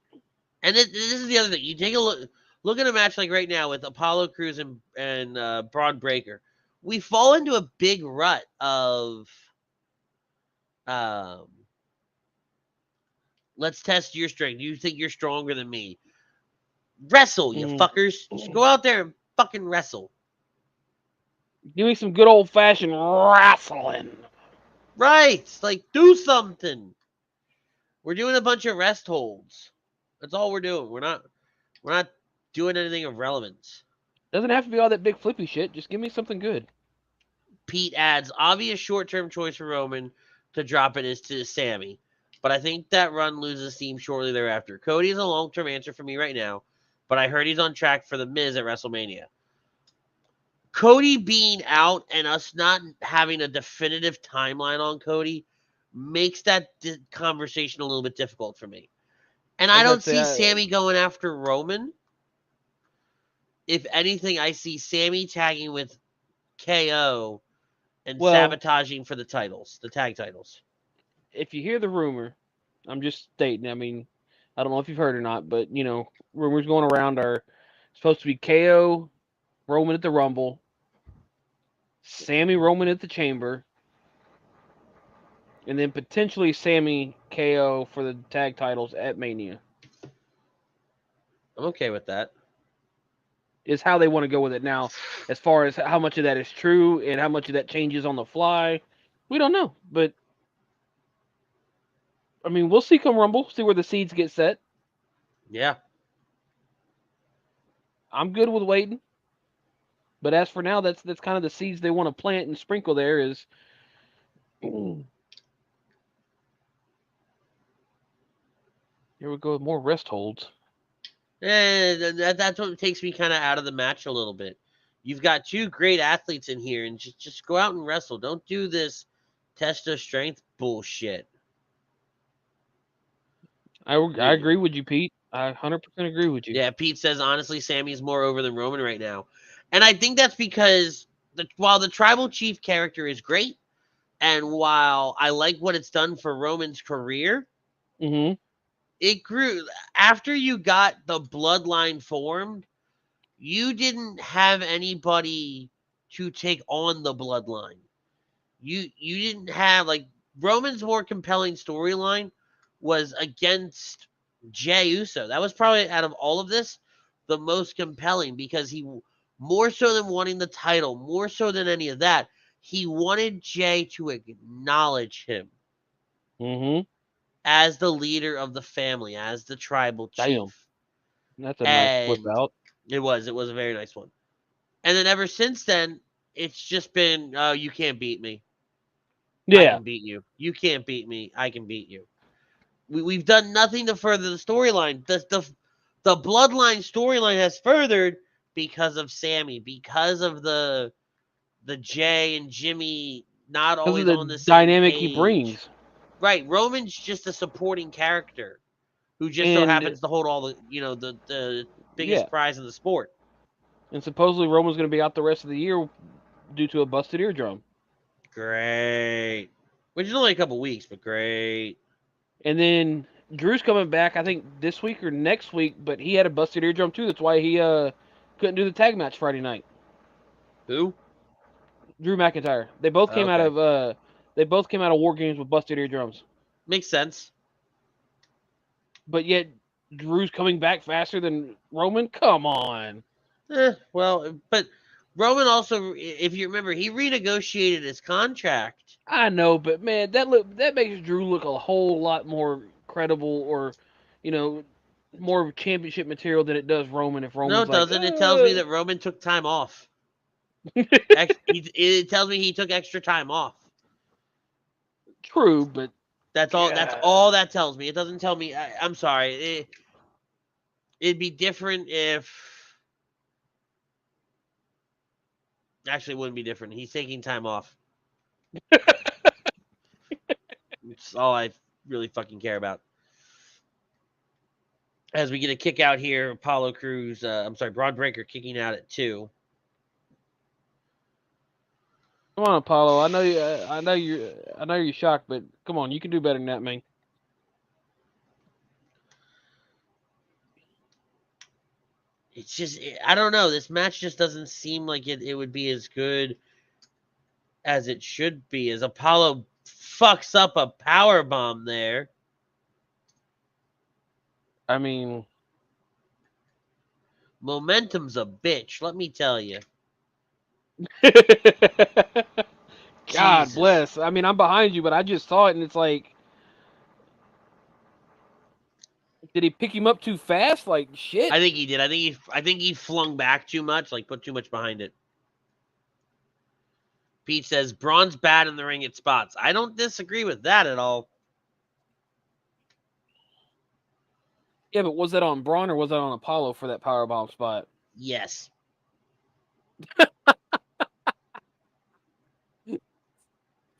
this is the other thing. You take a look at a match like right now with Apollo Crews and Bronn Breaker. We fall into a big rut of let's test your strength. You think you're stronger than me? Wrestle, you fuckers. Just go out there and fucking wrestle. Give me some good old fashioned wrestling. Right. Like, do something. We're doing a bunch of rest holds. That's all we're doing. We're not doing anything of relevance. Doesn't have to be all that big flippy shit. Just give me something good. Pete adds, obvious short-term choice for Roman to drop it is to Sammy, but I think that run loses steam shortly thereafter. Cody is a long-term answer for me right now, but I heard he's on track for The Miz at WrestleMania. Cody being out and us not having a definitive timeline on Cody makes that conversation a little bit difficult for me. And I don't see Sammy going after Roman. If anything, I see Sammy tagging with KO and sabotaging for the titles, the tag titles. If you hear the rumor, I'm just stating, I mean, I don't know if you've heard or not, but, rumors going around are supposed to be KO, Roman at the Rumble, Sammy Roman at the Chamber, and then potentially Sammy KO for the tag titles at Mania. I'm okay with that. Is how they want to go with it now. As far as how much of that is true and how much of that changes on the fly, we don't know. But, I mean, we'll see come Rumble, see where the seeds get set. Yeah. I'm good with waiting. But as for now, that's kind of the seeds they want to plant and sprinkle there is... Here we go with more rest holds. That's what takes me kind of out of the match a little bit. You've got two great athletes in here, and just go out and wrestle. Don't do this test of strength bullshit. I agree with you, Pete. I 100% agree with you. Yeah, Pete says, honestly, Sammy's more over than Roman right now. And I think that's because while the Tribal Chief character is great, and while I like what it's done for Roman's career, it grew after you got the bloodline formed. You didn't have anybody to take on the bloodline. You didn't have, like, Roman's more compelling storyline was against Jey Uso. That was probably, out of all of this, the most compelling, because he, more so than wanting the title, more so than any of that, he wanted Jey to acknowledge him as the leader of the family, as the tribal chief. Damn. That's a nice flip out. It was a very nice one. And then ever since then, it's just been, oh, you can't beat me. I Yeah. can beat you. You can't beat me. I can beat you. We've done nothing to further the storyline. The bloodline storyline has furthered because of Sammy, because of the Jey and Jimmy not Because always of the on the same dynamic page. he brings. Right. Roman's just a supporting character who just so happens to hold all the, the biggest prize in the sport. And supposedly Roman's going to be out the rest of the year due to a busted eardrum. Great. Which is only a couple weeks, but great. And then Drew's coming back, I think, this week or next week, but he had a busted eardrum too. That's why he couldn't do the tag match Friday night. Who? Drew McIntyre. They both came out of War Games with busted eardrums. Makes sense. But yet Drew's coming back faster than Roman? Come on. Well, but Roman also, if you remember, he renegotiated his contract. I know, but man, that makes Drew look a whole lot more credible, or, more championship material than it does Roman. If Roman's No, it doesn't. It tells me that Roman took time off. It tells me he took extra time off. True, but that's all. That's all that tells me. It doesn't tell me. I'm sorry. It'd be different if. Actually, it wouldn't be different. He's taking time off. It's all I really fucking care about. As we get a kick out here, Apollo Crews, Bronn Breaker kicking out at 2. Come on, Apollo. I know you're shocked, but come on, you can do better than that, man. It's just, I don't know. This match just doesn't seem like it would be as good as it should be. As Apollo fucks up a power bomb there. I mean, momentum's a bitch, let me tell you. God bless. I mean, I'm behind you, but I just saw it, and it's like, did he pick him up too fast? Like, shit. I think he did. I think he flung back too much, like put too much behind it. Pete says Braun's bad in the ring at spots. I don't disagree with that at all. Yeah, but was that on Braun or was that on Apollo for that powerbomb spot? Yes.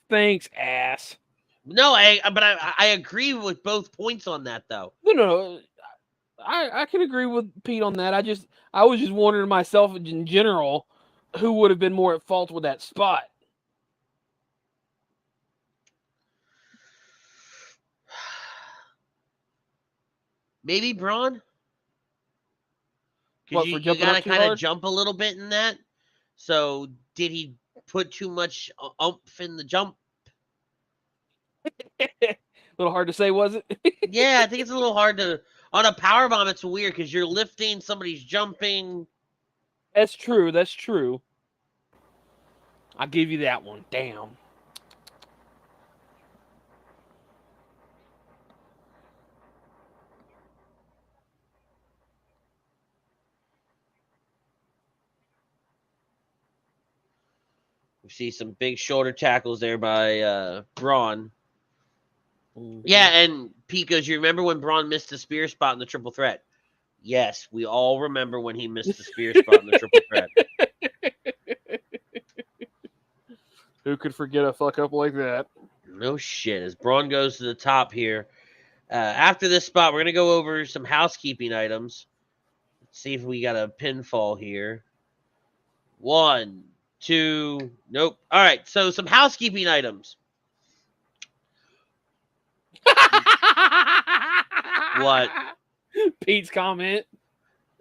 Thanks, ass. No, but I agree with both points on that, though. No. I can agree with Pete on that. I was just wondering myself in general who would have been more at fault with that spot. Maybe Braun? What, Because for you jumping gotta up too kind of hard? jump a little bit in that. So did he put too much oomph in the jump? A little hard to say, was it? Yeah, I think it's a little hard to. On a powerbomb, it's weird because you're lifting, somebody's jumping. That's true. I'll give you that one. Damn. We see some big shoulder tackles there by Braun. Yeah, and Pete goes, you remember when Braun missed the spear spot in the triple threat? Yes, we all remember when he missed the spear spot in the triple threat. Who could forget a fuck up like that? No shit. As Braun goes to the top here. After this spot, we're going to go over some housekeeping items. Let's see if we got a pinfall here. 1, 2, nope. All right, so some housekeeping items. What? Pete's comment.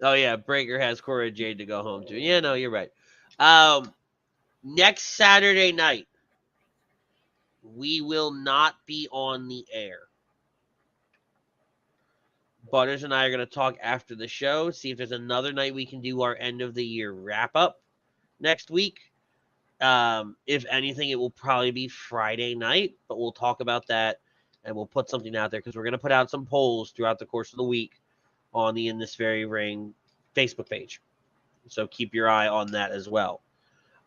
Oh, yeah, Breaker has Cora Jade to go home to. Yeah, no, you're right. Next Saturday night, we will not be on the air. Butters and I are going to talk after the show, see if there's another night we can do our end of the year wrap up next week. If anything, it will probably be Friday night, but we'll talk about that and we'll put something out there because we're going to put out some polls throughout the course of the week on the In This Very Ring Facebook page. So keep your eye on that as well.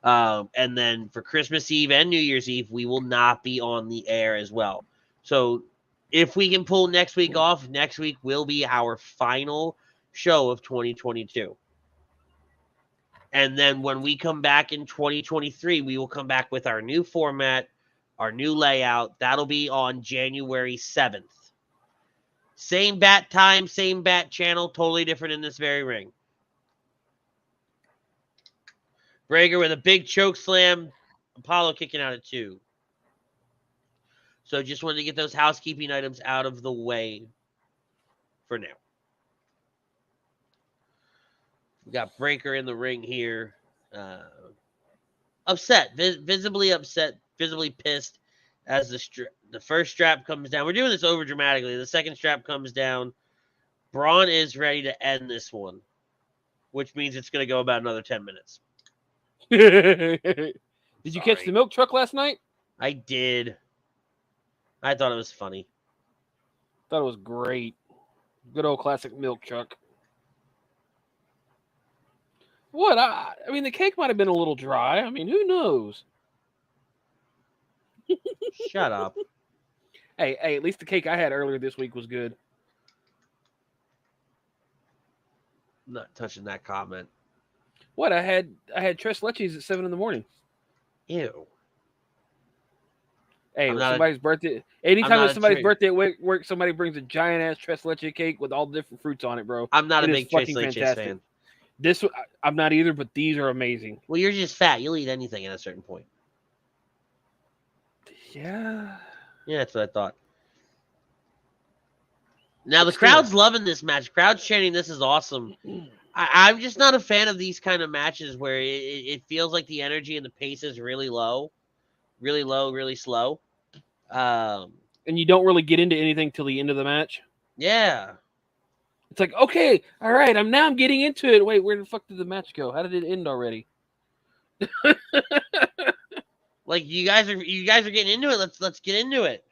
And then for Christmas Eve and New Year's Eve, we will not be on the air as well. So if we can pull next week off, next week will be our final show of 2022. And then when we come back in 2023, we will come back with our new format, our new layout. That'll be on January 7th. Same bat time, same bat channel, totally different In This Very Ring. Breaker with a big choke slam. Apollo kicking out at 2. So just wanted to get those housekeeping items out of the way for now. We got Breaker in the ring here. Upset, visibly upset, visibly pissed as the first strap comes down. We're doing this over dramatically. The second strap comes down. Bronn is ready to end this one, which means it's going to go about another 10 minutes. Did you catch the milk truck last night? I did. I thought it was funny. Thought it was great. Good old classic milk truck. What? I mean, the cake might have been a little dry. I mean, who knows? Shut up. Hey, at least the cake I had earlier this week was good. I'm not touching that comment. What? I had tres leches at 7 a.m. Ew. Hey, somebody's birthday. Anytime it's somebody's birthday at work, somebody brings a giant ass tres leche cake with all the different fruits on it, bro. I'm not a big tres leches fan. I'm not either, but these are amazing. Well, you're just fat. You'll eat anything at a certain point. Yeah. Yeah, that's what I thought. Now, the crowd's loving this match. Crowd's chanting, this is awesome. I'm just not a fan of these kind of matches where it feels like the energy and the pace is really low, really slow. And you don't really get into anything till the end of the match. Yeah. It's like, okay, all right, I'm getting into it. Wait, where the fuck did the match go? How did it end already? Like you guys are getting into it. Let's get into it.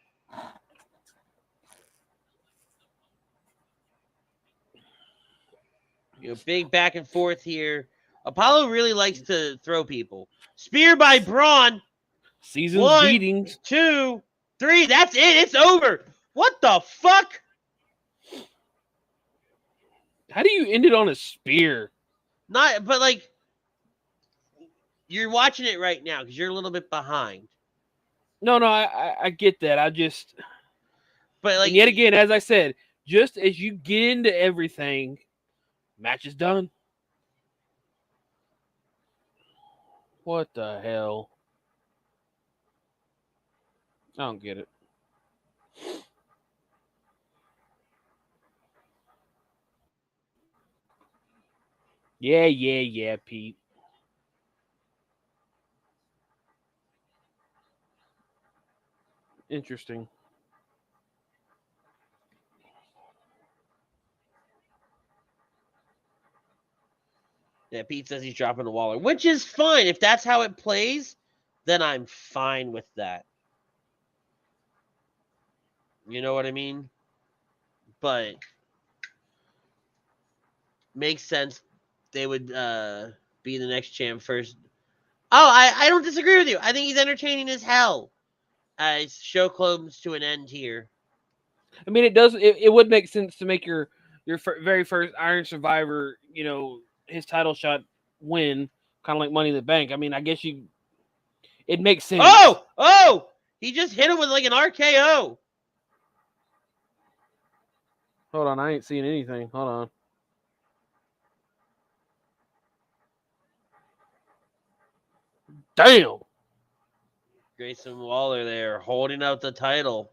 Big back and forth here. Apollo really likes to throw people. Spear by Bronn. Season's beatings. 2, 3. That's it. It's over. What the fuck? How do you end it on a spear? But like, you're watching it right now because you're a little bit behind. No, I get that. But like, and yet again, as I said, just as you get into everything, match is done. What the hell? I don't get it. Yeah, Pete. Interesting. Yeah, Pete says he's dropping the Waller, which is fine. If that's how it plays, then I'm fine with that. You know what I mean? But makes sense. They would be the next champ first. Oh, I don't disagree with you. I think he's entertaining as hell. Show comes to an end here. I mean, it would make sense to make your very first Iron Survivor, his title shot win, kind of like Money in the Bank. I mean, I guess it makes sense. Oh! He just hit him with like an RKO. Hold on, I ain't seeing anything. Hold on. Damn. Grayson Waller there holding out the title.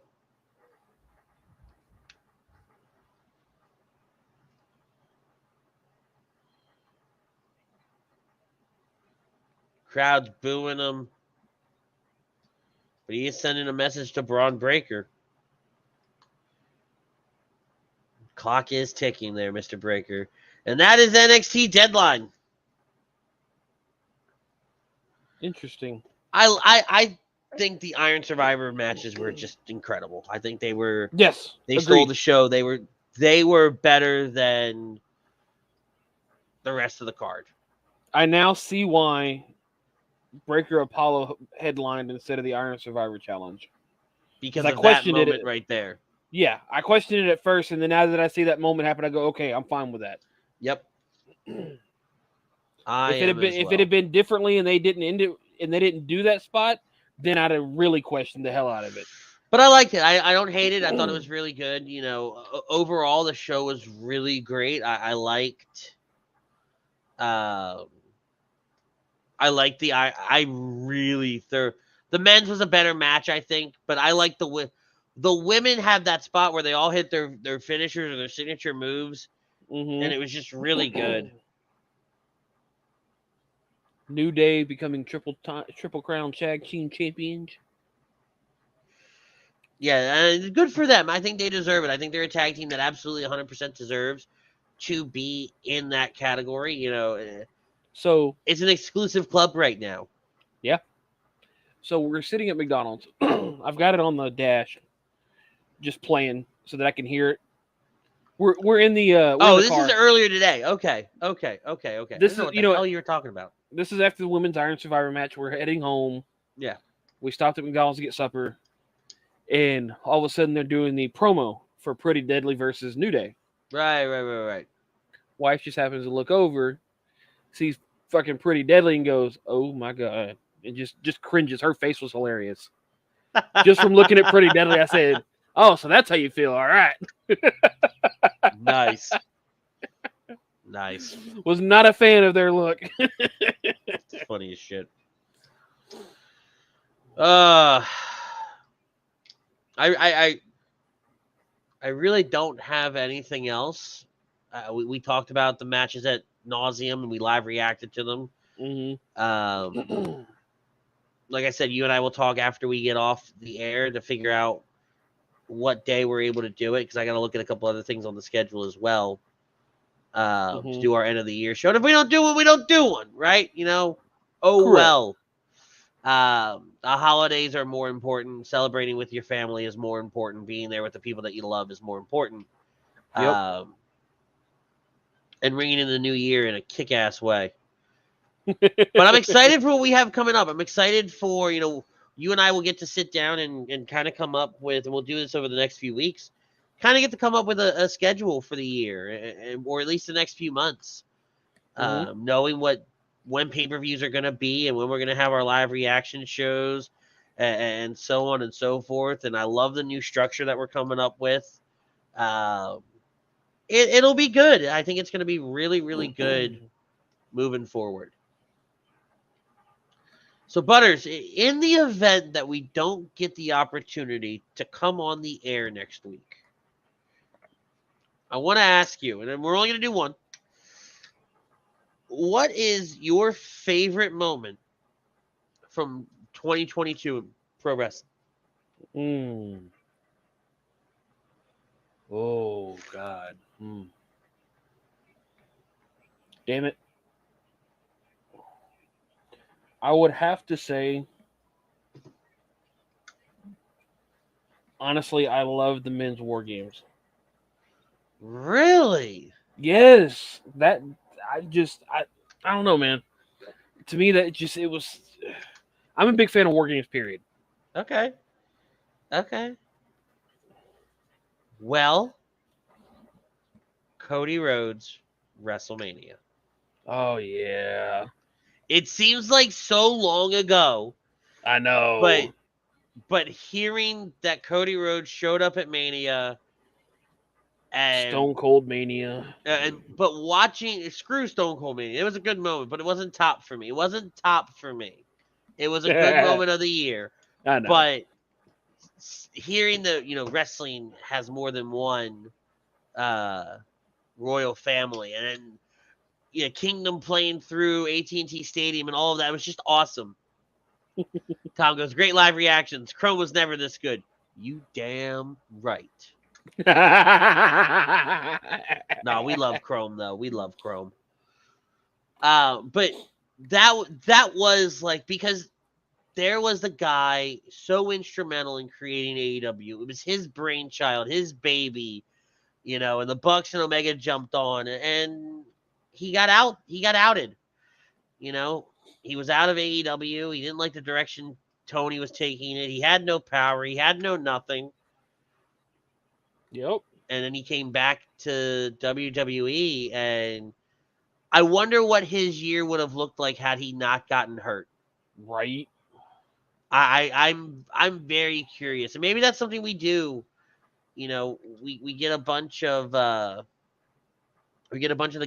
Crowd's booing him. But he is sending a message to Bronn Breaker. clock is ticking there, Mr. Breaker. And that is NXT Deadline. Interesting. I think the Iron Survivor matches were just incredible. I think they were. Yes. They agreed. stole the show. They were better than the rest of the card. I now see why Breaker Apollo headlined instead of the Iron Survivor Challenge. Because I of that questioned it- moment right there. Yeah, I questioned it at first, and then now that I see that moment happen, I go, okay, I'm fine with that. Yep. If it had been differently and they didn't end it and they didn't do that spot, then I'd have really questioned the hell out of it. But I liked it. I don't hate it. I thought it was really good. You know, overall the show was really great. I liked. I really the men's was a better match, I think, but I like the women have that spot where they all hit their finishers or their signature moves, Mm-hmm. and it was just really good. New Day becoming triple crown tag team champions. Yeah, good for them. I think they deserve it. I think they're a tag team that absolutely 100% deserves to be in that category. You know, so it's an exclusive club right now. Yeah. So we're sitting at McDonald's. I've got it on the dash, just playing so that I can hear it. We're in the. This car. is earlier today. Okay. This is what the hell you were talking about. This is after the women's Iron Survivor match. We're heading home. Yeah. We stopped at McDonald's to get supper, and all of a sudden they're doing the promo for Pretty Deadly versus New Day. Right. Wife just happens to look over, sees fucking Pretty Deadly, and goes, "Oh my god!" And just cringes. Her face was hilarious. Just from looking at Pretty Deadly, I said, "Oh, so that's how you feel, all right." Nice. Was not a fan of their look. It's funny as shit. I really don't have anything else. We talked about the matches at nauseum and we live reacted to them. Mm-hmm. Like I said, you and I will talk after we get off the air to figure out what day we're able to do it, because I got to look at a couple other things on the schedule as well to do our end of the year show. And if we don't do one, we don't do one, right? You know? Oh, correct. Well. The holidays are more important. Celebrating with your family is more important. Being there with the people that you love is more important. Yep. And ringing in the new year in a kick-ass way. But I'm excited for what we have coming up. I'm excited for, you and I will get to sit down and kind of come up with, and we'll do this over the next few weeks, kind of get to come up with a schedule for the year, or at least the next few months. Knowing when pay-per-views are going to be and when we're going to have our live reaction shows and so on and so forth. And I love the new structure that we're coming up with. It'll be good. I think it's going to be really, really good moving forward. So, Butters, in the event that we don't get the opportunity to come on the air next week, I want to ask you, and then we're only going to do one. What is your favorite moment from 2022 in pro wrestling? Oh, God. Damn it. I would have to say, honestly, I love the men's war games. Really? Yes. I don't know, man. To me, it was. I'm a big fan of war games, period. Okay. Well, Cody Rhodes, WrestleMania. Oh, yeah. It seems like so long ago. I know. But hearing that Cody Rhodes showed up at Mania and Stone Cold Mania. But watching screw Stone Cold Mania, it was a good moment, but it wasn't top for me. It was a good moment of the year. I know. But hearing the wrestling has more than one royal family, and then Kingdom playing through AT&T Stadium and all of that was just awesome. Tom goes, great live reactions. Chrome was never this good. You damn right. No, we love Chrome though. We love Chrome. But that was like, because there was the guy so instrumental in creating AEW. It was his brainchild, his baby, you know, and the Bucks and Omega jumped on, and he got out. He got outed. You know, he was out of AEW. He didn't like the direction Tony was taking it. He had no power. He had no nothing. Yep. And then he came back to WWE, and I wonder what his year would have looked like had he not gotten hurt. Right. I'm very curious, and maybe that's something we do. You know, we get a bunch of the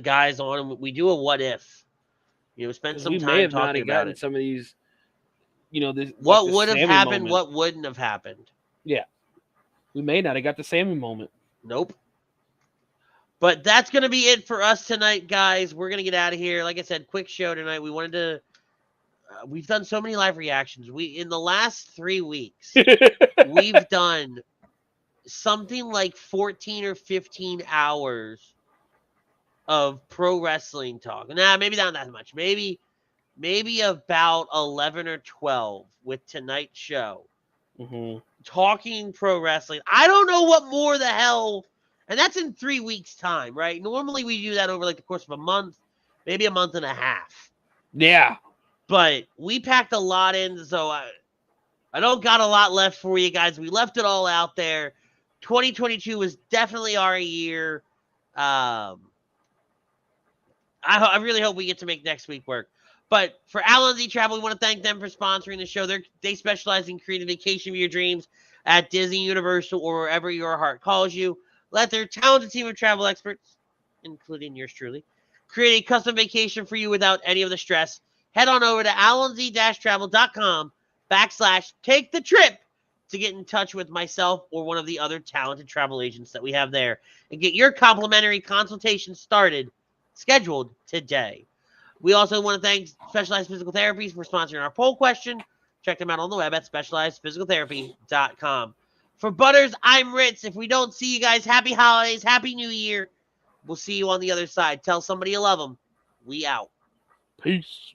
guys on, and we do a what if. You know, spend some time talking about it. Some of these, you know, this what like would have Sammy happened, moment. what wouldn't have happened. Yeah, we may not have got the Sammy moment. Nope. But that's gonna be it for us tonight, guys. We're gonna get out of here. Like I said, quick show tonight. We wanted to. We've done so many live reactions. In the last 3 weeks, we've done something like 14 or 15 hours of pro wrestling talk. Nah, maybe not that much. Maybe about 11 or 12 with tonight's show. Mm-hmm. Talking pro wrestling. I don't know what more the hell, and that's in 3 weeks' time, right? Normally we do that over like the course of a month, maybe a month and a half. Yeah. But we packed a lot in, so I don't got a lot left for you guys. We left it all out there. 2022 was definitely our year. I really hope we get to make next week work. But for Allen's Travel, we want to thank them for sponsoring the show. They specialize in creating vacation of your dreams at Disney, Universal, or wherever your heart calls you. Let their talented team of travel experts, including yours truly, create a custom vacation for you without any of the stress. Head on over to allenz-travel.com/take the trip to get in touch with myself or one of the other talented travel agents that we have there and get your complimentary consultation scheduled today. We also want to thank Specialized Physical Therapies for sponsoring our poll question. Check them out on the web at specializedphysicaltherapy.com. For Butters, I'm Ritz. If we don't see you guys, happy holidays, happy new year. We'll see you on the other side. Tell somebody you love them. We out. Peace.